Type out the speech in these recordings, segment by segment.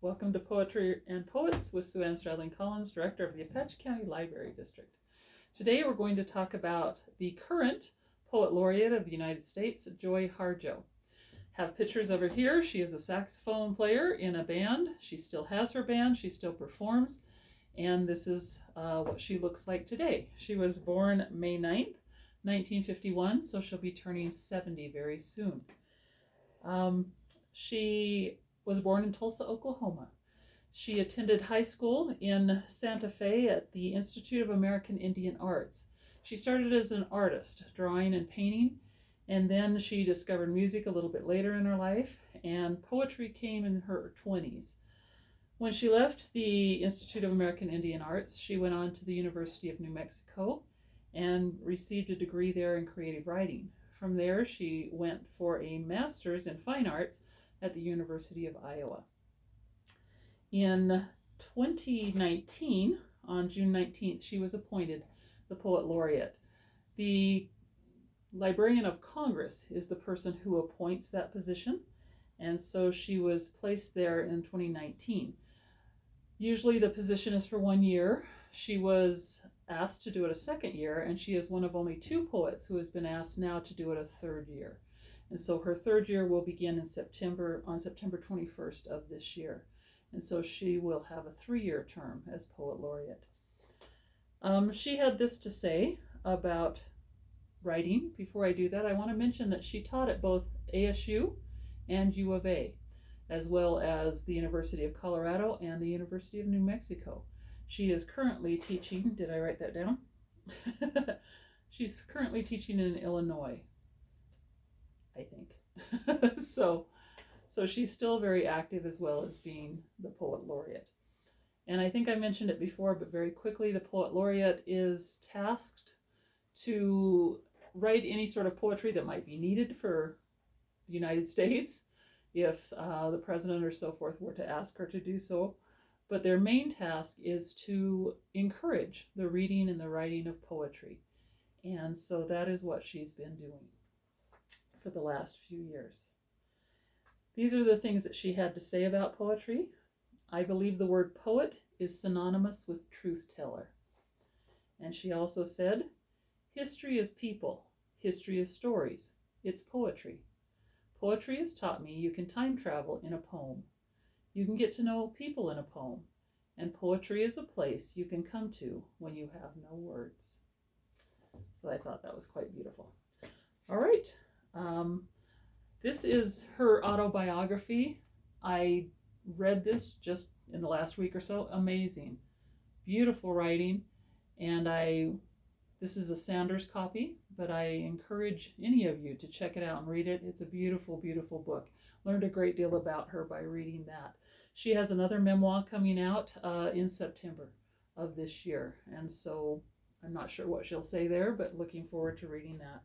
Welcome to Poetry and Poets with SueAn Stradling-Collins, Director of the Apache County Library District. Today we're going to talk about the current Poet Laureate of the United States, Joy Harjo. Have pictures of her here. She is a saxophone player in a band. She still has her band. She still performs. And this is what she looks like today. She was born May 9th, 1951, so she'll be turning 70 very soon. She was born in Tulsa, Oklahoma. She attended high school in Santa Fe at the Institute of American Indian Arts. She started as an artist, drawing and painting, and then she discovered music a little bit later in her life, and poetry came in her 20s. When she left the Institute of American Indian Arts, she went on to the University of New Mexico and received a degree there in creative writing. From there, she went for a master's in fine arts at the University of Iowa. In 2019, on June 19th, she was appointed the Poet Laureate. The Librarian of Congress is the person who appoints that position, and so she was placed there in 2019. Usually the position is for 1 year. She was asked to do it a second year, and she is one of only 2 poets who has been asked now to do it a third year. And so her third year will begin in September, on September 21st of this year. And so she will have a 3-year term as Poet Laureate. She had this to say about writing. Before I do that, I want to mention that she taught at both ASU and U of A, as well as the University of Colorado and the University of New Mexico. She is currently teaching, did I write that down? She's currently teaching in Illinois, I think. So she's still very active as well as being the Poet Laureate. And I think I mentioned it before, but very quickly, the Poet Laureate is tasked to write any sort of poetry that might be needed for the United States if the president or so forth were to ask her to do so. But their main task is to encourage the reading and the writing of poetry. And so that is what she's been doing for the last few years. These are the things that she had to say about poetry. I believe the word poet is synonymous with truth teller. And she also said, history is people, history is stories, it's poetry. Poetry has taught me you can time travel in a poem. You can get to know people in a poem. And poetry is a place you can come to when you have no words. So I thought that was quite beautiful. All right. This is her autobiography. I read this just in the last week or so. Amazing. Beautiful writing. And this is a Sanders copy, but I encourage any of you to check it out and read it. It's a beautiful, beautiful book. Learned a great deal about her by reading that. She has another memoir coming out in September of this year. And so I'm not sure what she'll say there, but looking forward to reading that.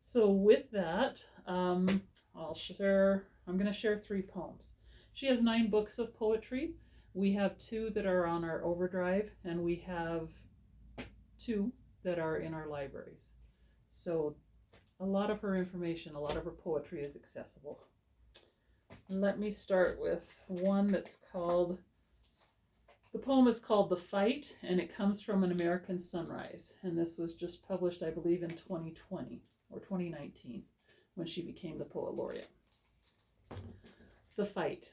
So with that, I'm going to share 3 poems. She has 9 books of poetry. We have 2 that are on our overdrive, and we have 2 that are in our libraries. So a lot of her information, a lot of her poetry is accessible. Let me start with one that's called, the poem is called The Fight, and it comes from An American Sunrise. And this was just published, I believe, in 2020 or 2019 when she became the Poet Laureate. The Fight.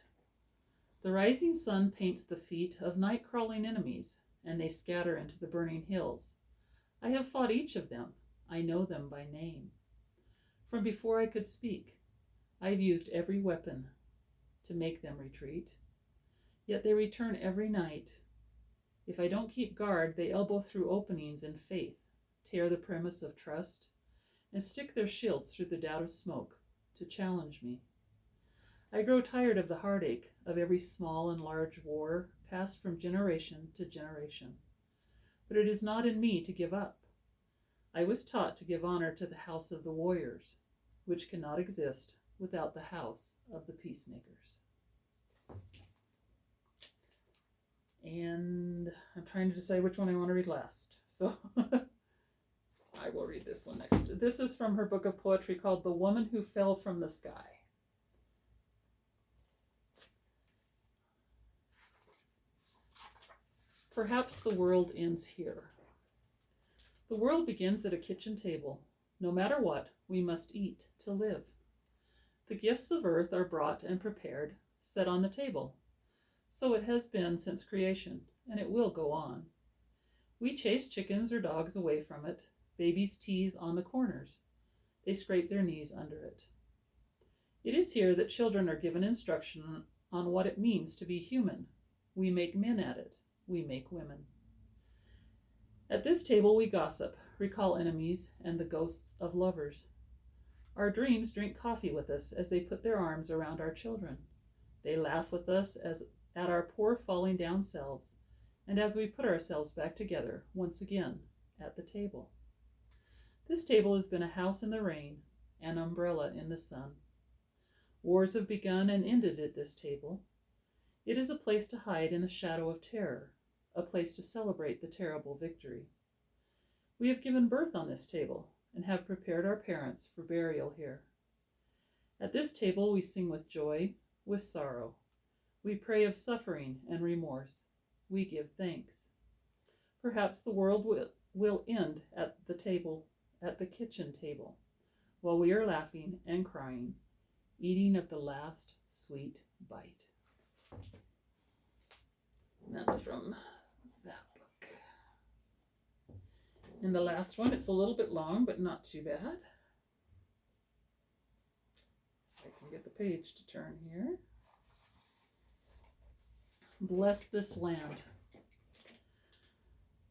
The rising sun paints the feet of night-crawling enemies, and they scatter into the burning hills. I have fought each of them. I know them by name. From before I could speak, I've used every weapon to make them retreat. Yet they return every night. If I don't keep guard, they elbow through openings in faith, tear the premise of trust, and stick their shields through the doubt of smoke to challenge me. I grow tired of the heartache of every small and large war passed from generation to generation. But it is not in me to give up. I was taught to give honor to the house of the warriors, which cannot exist without the house of the peacemakers. And I'm trying to decide which one I want to read last. So I will read this one next. This is from her book of poetry called The Woman Who Fell from the Sky. Perhaps the world ends here. The world begins at a kitchen table. No matter what, we must eat to live. The gifts of earth are brought and prepared, set on the table. So it has been since creation, and it will go on. We chase chickens or dogs away from it. Babies teethe on the corners. They scrape their knees under it. It is here that children are given instruction on what it means to be human. We make men at it. We make women. At this table we gossip, recall enemies, and the ghosts of lovers. Our dreams drink coffee with us as they put their arms around our children. They laugh with us at our poor falling down selves, and as we put ourselves back together once again at the table. This table has been a house in the rain, an umbrella in the sun. Wars have begun and ended at this table. It is a place to hide in the shadow of terror, a place to celebrate the terrible victory. We have given birth on this table and have prepared our parents for burial here. At this table we sing with joy, with sorrow. We pray of suffering and remorse. We give thanks. Perhaps the world will end at the table, at the kitchen table, while we are laughing and crying, eating of the last sweet bite. And that's from that book. And the last one, it's a little bit long, but not too bad. I can get the page to turn here. Bless this land.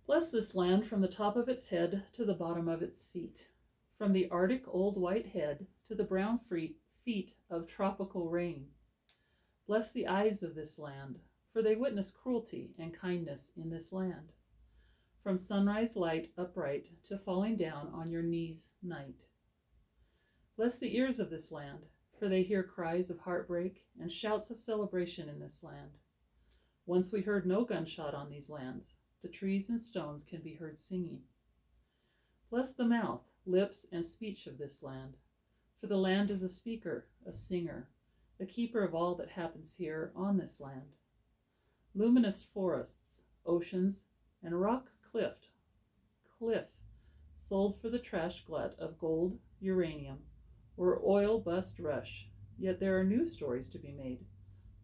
Bless this land from the top of its head to the bottom of its feet, from the Arctic old white head to the brown feet of tropical rain. Bless the eyes of this land, for they witness cruelty and kindness in this land, from sunrise light upright to falling down on your knees night. Bless the ears of this land, for they hear cries of heartbreak and shouts of celebration in this land. Once we heard no gunshot on these lands. The trees and stones can be heard singing. Bless the mouth, lips, and speech of this land, for the land is a speaker, a singer, a keeper of all that happens here on this land. Luminous forests, oceans, and rock cliff, sold for the trash glut of gold, uranium, or oil bust rush, yet there are new stories to be made,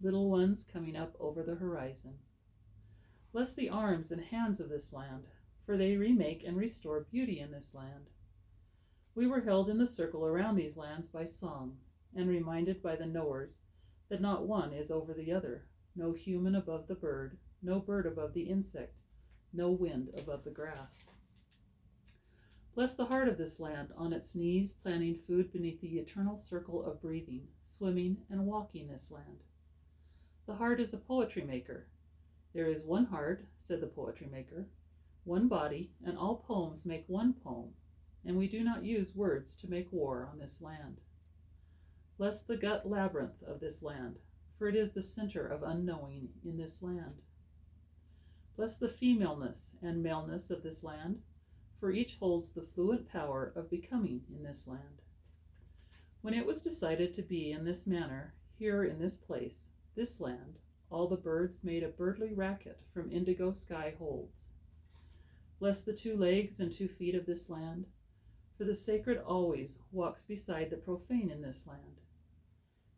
little ones coming up over the horizon. Bless the arms and hands of this land, for they remake and restore beauty in this land. We were held in the circle around these lands by song, and reminded by the knowers that not one is over the other, no human above the bird, no bird above the insect, no wind above the grass. Bless the heart of this land on its knees, planting food beneath the eternal circle of breathing, swimming, and walking this land. The heart is a poetry maker. There is one heart, said the poetry maker, one body, and all poems make one poem, and we do not use words to make war on this land. Bless the gut labyrinth of this land, for it is the center of unknowing in this land. Bless the femaleness and maleness of this land, for each holds the fluent power of becoming in this land. When it was decided to be in this manner, here in this place, this land, all the birds made a birdly racket from indigo sky holds. Bless the 2 legs and 2 feet of this land, for the sacred always walks beside the profane in this land.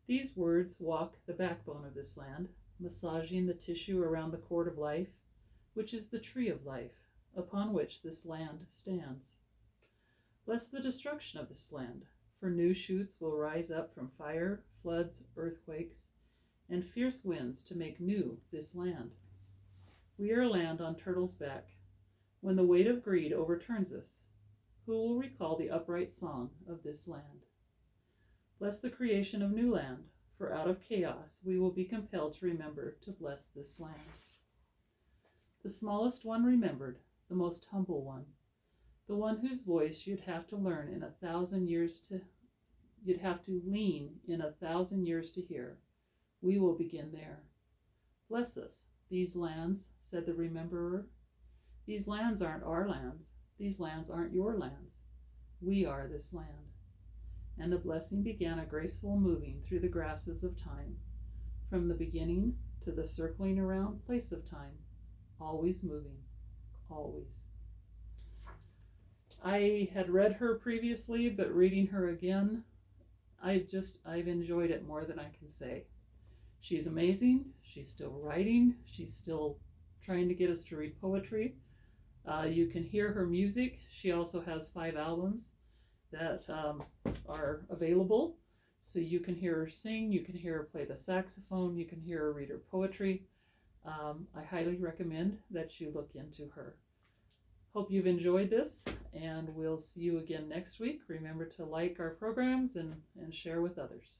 These words walk the backbone of this land, massaging the tissue around the cord of life, which is the tree of life, upon which this land stands. Bless the destruction of this land, for new shoots will rise up from fire, floods, earthquakes, and fierce winds to make new this land. We are a land on turtle's back. When the weight of greed overturns us, who will recall the upright song of this land? Bless the creation of new land, for out of chaos we will be compelled to remember to bless this land. The smallest one remembered, the most humble one, the one whose voice you'd have to lean in 1,000 years to hear. We will begin there. Bless us, these lands, said the rememberer. These lands aren't our lands. These lands aren't your lands. We are this land. And the blessing began a graceful moving through the grasses of time, from the beginning to the circling around place of time. always moving, always. I had read her previously, but reading her again, I've enjoyed it more than I can say. She's amazing. She's still writing. She's still trying to get us to read poetry. You can hear her music. She also has 5 albums that are available. So you can hear her sing, you can hear her play the saxophone, you can hear her read her poetry. I highly recommend that you look into her. Hope you've enjoyed this, and we'll see you again next week. Remember to like our programs and share with others.